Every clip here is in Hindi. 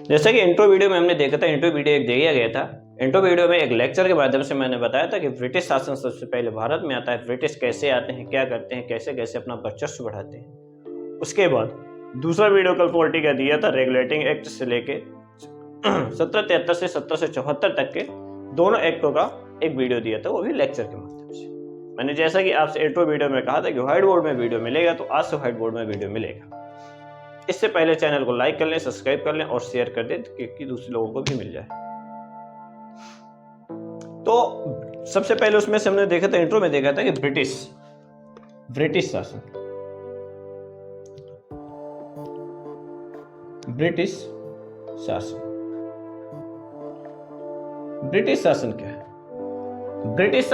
जैसा कि इंट्रो वीडियो में हमने देखा था, इंट्रो वीडियो एक दिया गया था। इंट्रो वीडियो में एक लेक्चर के माध्यम से मैंने बताया था कि ब्रिटिश शासन सबसे पहले भारत में आता है, ब्रिटिश कैसे आते हैं, क्या करते हैं, कैसे कैसे अपना वर्चस्व बढ़ाते हैं। उसके बाद दूसरा वीडियो कल पॉलिटी का दिया था, रेगुलेटिंग एक्ट से लेके 1773 से 1774 तक के दोनों एक्टों का एक वीडियो दिया था, वो भी लेक्चर के माध्यम से। मैंने जैसा कि आपसे इंट्रो वीडियो में कहा था कि व्हाइट बोर्ड में वीडियो मिलेगा, तो आज से व्हाइट बोर्ड में वीडियो मिलेगा। इससे पहले चैनल को लाइक कर लें, सब्सक्राइब कर लें और शेयर कर दें कि दूसरे लोगों को भी मिल जाए। तो सबसे पहले उसमें से हमने देखा था, इंट्रो में देखा था कि ब्रिटिश शासन। ब्रिटिश शासन क्या है? ब्रिटिश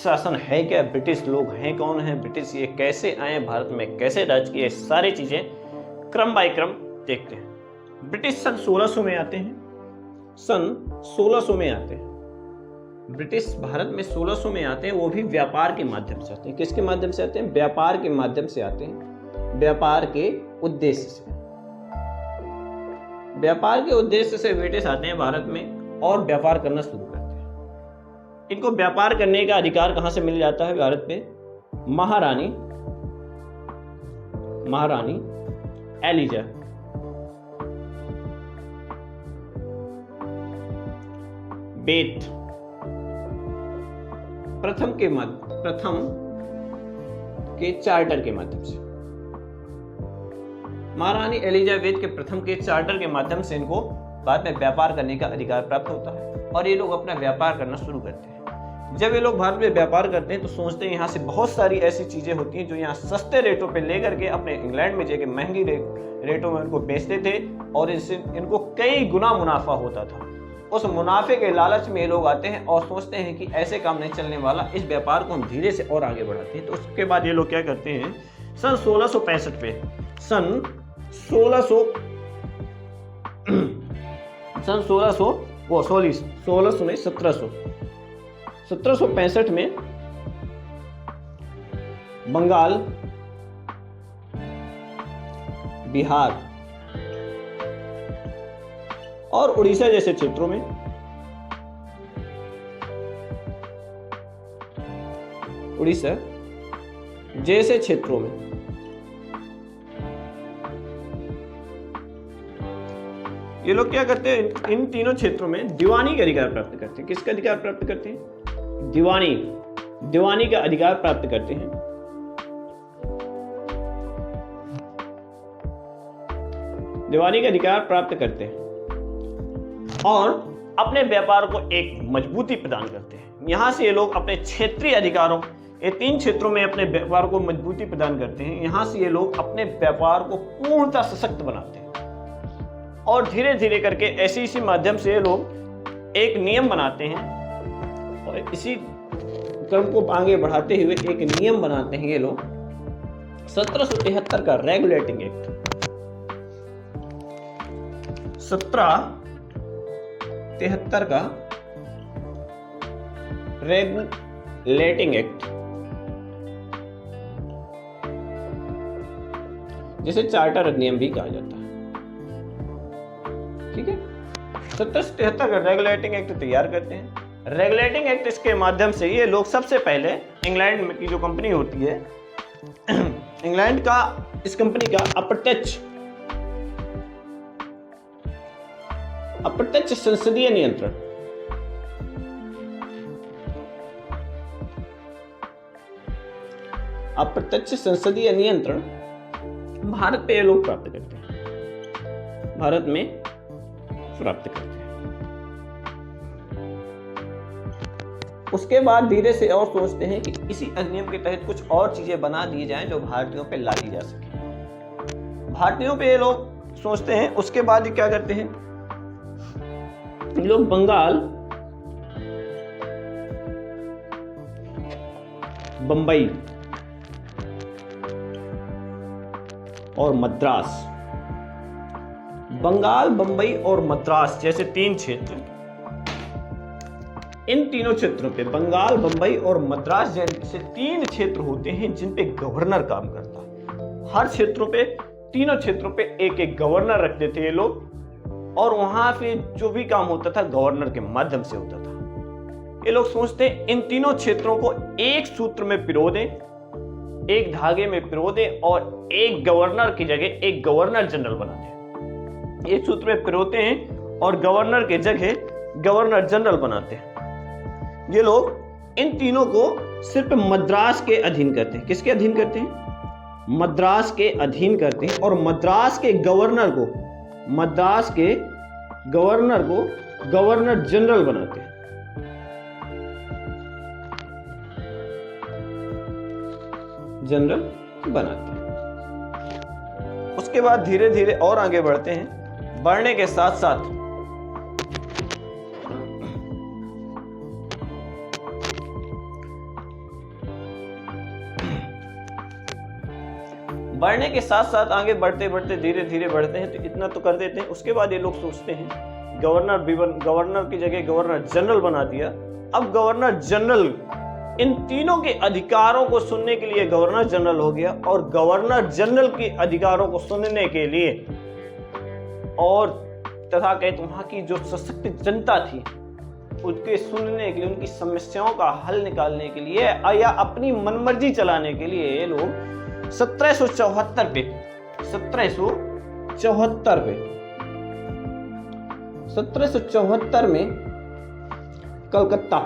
शासन है क्या? ब्रिटिश लोग हैं कौन है? ब्रिटिश ये कैसे आए, भारत में कैसे राज किए, सारी चीजें क्रम बाय क्रम देखते हैं। ब्रिटिश सन 1600 में आते हैं। ब्रिटिश भारत में 1600 में आते हैं, वो भी व्यापार के माध्यम से आते हैं। किसके माध्यम से आते हैं? व्यापार के माध्यम से आते हैं। व्यापार के उद्देश्य से ब्रिटिश आते हैं भारत में और व्यापार करना शुरू करते हैं। इनको व्यापार करने का अधिकार कहां से मिल जाता है? भारत में महारानी एलिजा बेथ प्रथम के चार्टर के माध्यम से, महारानी एलिजाबेथ के प्रथम के चार्टर के माध्यम से इनको बाद में व्यापार करने का अधिकार प्राप्त होता है और ये लोग अपना व्यापार करना शुरू करते हैं। जब ये लोग भारत में व्यापार करते हैं तो सोचते हैं यहाँ से बहुत सारी ऐसी चीजें होती हैं जो यहाँ सस्ते रेटों पे लेकर के अपने इंग्लैंड में जाके महंगी रेटों में उनको बेचते थे और इससे इनको कई गुना मुनाफा होता था। उस मुनाफे के लालच में ये लोग आते हैं और सोचते हैं कि ऐसे काम नहीं चलने वाला, इस व्यापार को हम धीरे से और आगे बढ़ाते हैं। तो उसके बाद ये लोग क्या करते हैं, सन 1665 पे 1765 में बंगाल, बिहार और उड़ीसा जैसे क्षेत्रों में ये लोग क्या करते हैं, इन तीनों क्षेत्रों में दीवानी का अधिकार प्राप्त करते हैं। किसका अधिकार प्राप्त करते हैं? दीवानी का अधिकार प्राप्त करते हैं। दीवानी का अधिकार प्राप्त करते हैं और अपने व्यापार को एक मजबूती प्रदान करते हैं। यहां से ये लोग अपने क्षेत्रीय अधिकारों, ये 3 क्षेत्रों में अपने व्यापार को मजबूती प्रदान करते हैं। यहां से ये लोग अपने व्यापार को पूर्णतः सशक्त बनाते हैं और धीरे धीरे करके इसी माध्यम से ये लोग एक नियम बनाते हैं और इसी क्रम को आगे बढ़ाते हुए एक नियम बनाते हैं ये लोग। 1773 का रेगुलेटिंग एक्ट, 1773 का रेगुलेटिंग एक्ट, जिसे चार्टर अधिनियम भी कहा जाता है। ठीक है, 1773 का रेगुलेटिंग एक्ट तैयार करते हैं। रेगुलेटिंग एक्ट इसके माध्यम से ये लोग सबसे पहले इंग्लैंड की जो कंपनी होती है, इंग्लैंड का, इस कंपनी का अप्रत्यक्ष संसदीय नियंत्रण, भारत पे ये लोग प्राप्त करते हैं, उसके बाद धीरे से और सोचते हैं कि इसी अधिनियम के तहत कुछ और चीजें बना दी जाएं जो भारतीयों पे लादी जा सके। भारतीयों पे ये लोग सोचते हैं। उसके बाद क्या करते हैं, ये लोग बंगाल, बंबई और मद्रास, बंगाल, बंबई और मद्रास जैसे 3 क्षेत्र, इन तीनों क्षेत्रों पे, बंगाल, बंबई और मद्रास जैसे 3 क्षेत्र होते हैं जिन पे गवर्नर काम करता है। हर क्षेत्रों पे, तीनों क्षेत्रों पे एक एक गवर्नर रखते थे ये लोग और वहां पे जो भी काम होता था गवर्नर के माध्यम से होता था। ये लोग सोचते हैं इन तीनों क्षेत्रों को एक सूत्र में पिरो दें, एक धागे में पिरो दें और एक गवर्नर की जगह एक गवर्नर जनरल बना दें। एक सूत्र में पिरोते हैं और गवर्नर के जगह गवर्नर जनरल बनाते हैं। ये लोग इन तीनों को सिर्फ मद्रास के अधीन करते हैं। किसके अधीन करते हैं? मद्रास के अधीन करते हैं और मद्रास के गवर्नर को गवर्नर जनरल बनाते हैं। जनरल बनाते हैं। उसके बाद धीरे धीरे और आगे बढ़ते हैं। बढ़ने के साथ साथ आगे बढ़ते बढ़ते धीरे धीरे बढ़ते हैं तो इतना तो कर देते हैं। उसके बाद ये लोग सोचते हैं गवर्नर की जगह गवर्नर जनरल बना दिया। अब गवर्नर जनरल इन तीनों के अधिकारों को सुनने के लिए गवर्नर जनरल हो गया और गवर्नर जनरल के अधिकारों को सुनने के लिए और तथा कहते वहां की जो सशक्त जनता थी उसके सुनने के लिए, उनकी समस्याओं का हल निकालने के लिए या अपनी मनमर्जी चलाने के लिए ये लोग 1774 में कलकत्ता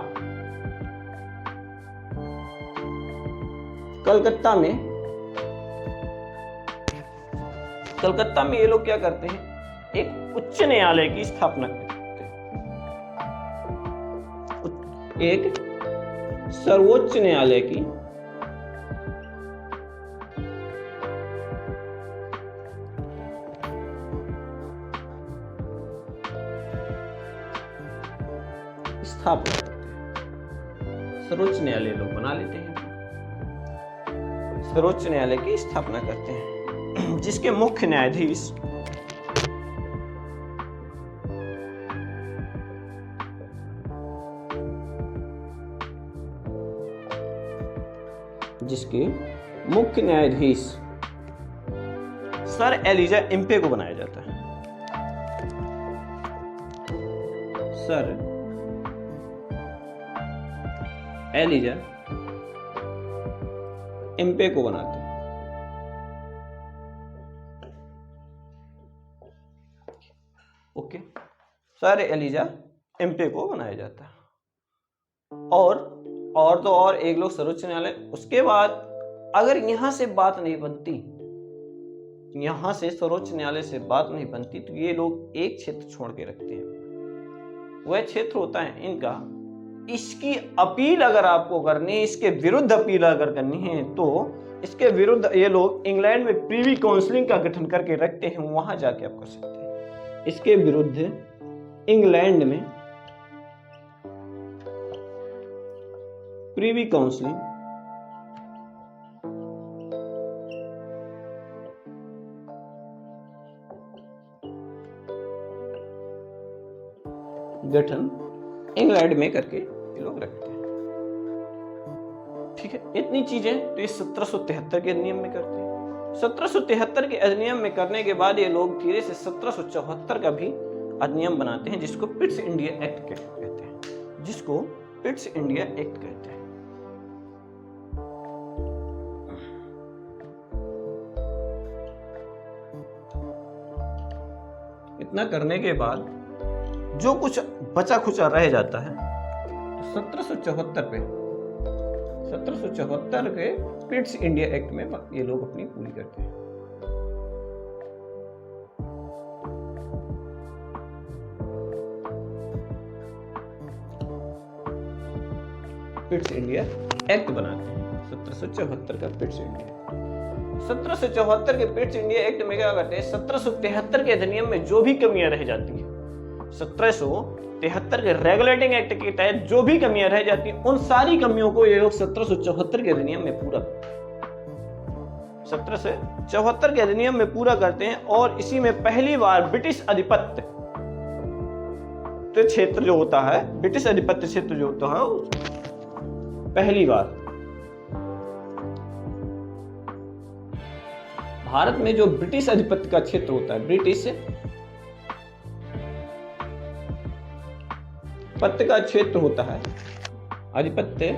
में ये लोग क्या करते हैं? एक उच्च न्यायालय की स्थापना करते हैं। एक सर्वोच्च न्यायालय की स्थापना करते हैं। सर्वोच्च न्यायालय लोग बना लेते हैं। सर्वोच्च न्यायालय की स्थापना करते हैं जिसके मुख्य न्यायाधीश सर एलिजा इम्पे को बनाया जाता है। सर एलिजा इम्पे को बनाते हैं। ओके, सर एलिजा इम्पे को बनाया जाता है। और तो और एक लोग सर्वोच्च न्यायालय। उसके बाद अगर यहां से बात नहीं बनती, यहां से सर्वोच्च न्यायालय से बात नहीं बनती तो ये लोग एक क्षेत्र छोड़ के रखते हैं। वह क्षेत्र होता है इनका, इसकी अपील अगर आपको करनी है, इसके विरुद्ध अपील अगर करनी है तो इसके विरुद्ध ये लोग इंग्लैंड में प्रीवी काउंसिलिंग का गठन करके रखते हैं। वहां जाके आप कर सकते हैं। इसके विरुद्ध इंग्लैंड में प्रीवी काउंसिलिंग गठन इंग्लैंड में करके ये लोग रखते हैं। ठीक है, इतनी चीजें तो ये 1773 के अधिनियम में करते हैं। 1773 के अधिनियम में करने के बाद ये लोग धीरे से 1774 का भी अधिनियम बनाते हैं जिसको पिट्स इंडिया एक्ट कहते हैं। इतना करने के बाद जो कुछ बचा खुचा रह जाता है तो 1774 के पिट्स इंडिया एक्ट में ये लोग अपनी पूरी करते हैं। पिट्स इंडिया एक्ट बनाते हैं 1774 का पिट्स इंडिया। 1774 के पिट्स इंडिया एक्ट में क्या करते हैं? 1773 के अधिनियम में जो भी कमियां रह जाती है, 1773 के रेगुलेटिंग एक्ट के तहत जो भी कमियां रह जाती हैं, उन सारी कमियों को ये लोग 1774 के अधिनियम में पूरा 1774 के अधिनियम में पूरा करते हैं। और इसी में पहली बार ब्रिटिश आधिपत्य क्षेत्र जो होता है, ब्रिटिश आधिपत्य क्षेत्र जो होता है, पहली बार भारत में जो ब्रिटिश आधिपत्य का क्षेत्र होता है, ब्रिटिश आधिपत्य का क्षेत्र होता है, आधिपत्य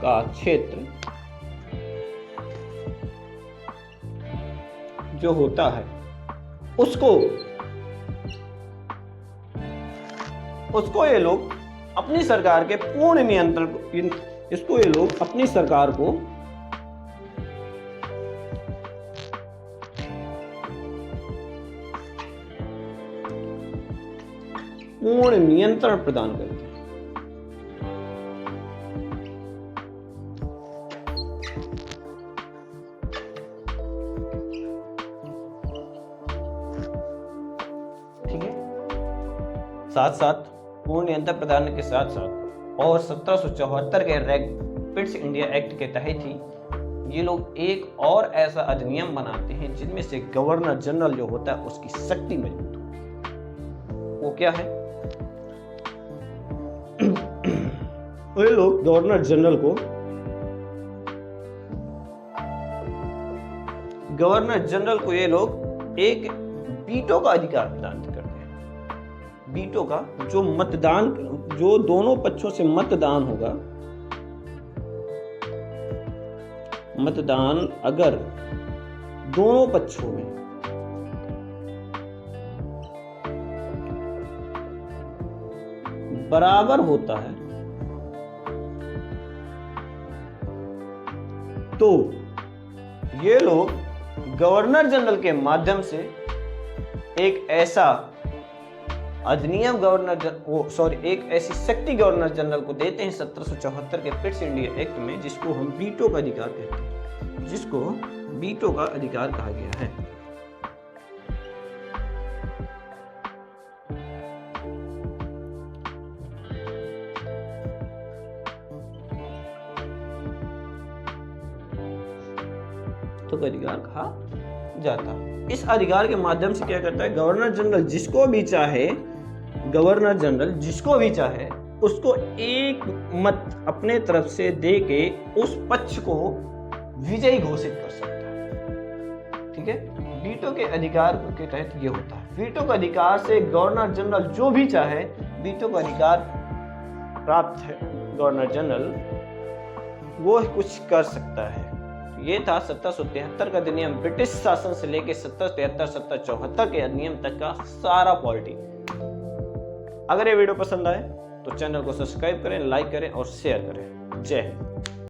का क्षेत्र जो होता है उसको ये लोग अपनी सरकार के पूर्ण नियंत्रण, इसको ये लोग अपनी सरकार को पूर्ण नियंत्रण प्रदान करते हैं। ठीक है, साथ साथ पूर्ण नियंत्रण प्रदान के साथ साथ और 1774 के रैपिड्स इंडिया एक्ट के तहत ही ये लोग एक और ऐसा अधिनियम बनाते हैं जिनमें से गवर्नर जनरल जो होता है उसकी शक्ति मजबूत हो। वो क्या है? ये लोग गवर्नर जनरल को ये लोग एक वीटो का अधिकार प्रदान करते हैं। वीटो का जो मतदान, जो दोनों पक्षों से मतदान होगा, मतदान अगर दोनों पक्षों में बराबर होता है तो ये लोग गवर्नर जनरल के माध्यम से एक ऐसा अधिनियम एक ऐसी शक्ति गवर्नर जनरल को देते हैं 1774 के पिट्स इंडिया एक्ट में, जिसको हम वीटो का अधिकार कहते हैं, जिसको वीटो का अधिकार कहा गया है। तो अधिकार कहा जाता है। इस अधिकार के माध्यम से क्या करता है, गवर्नर जनरल जिसको भी चाहे उसको एक मत अपने तरफ से दे के उस पक्ष को विजयी घोषित कर सकता है। ठीक है, वीटो के अधिकार के तहत ये होता है। वीटो का अधिकार से गवर्नर जनरल जो भी चाहे, वीटो का अधिकार प्राप्त है गवर्नर जनरल, वो कुछ कर सकता है। ये था 1773 का अधिनियम, ब्रिटिश शासन से लेके 1773-1774 के अधिनियम तक का सारा पॉलिटी। अगर ये वीडियो पसंद आए तो चैनल को सब्सक्राइब करें, लाइक करें और शेयर करें। जय हिंद।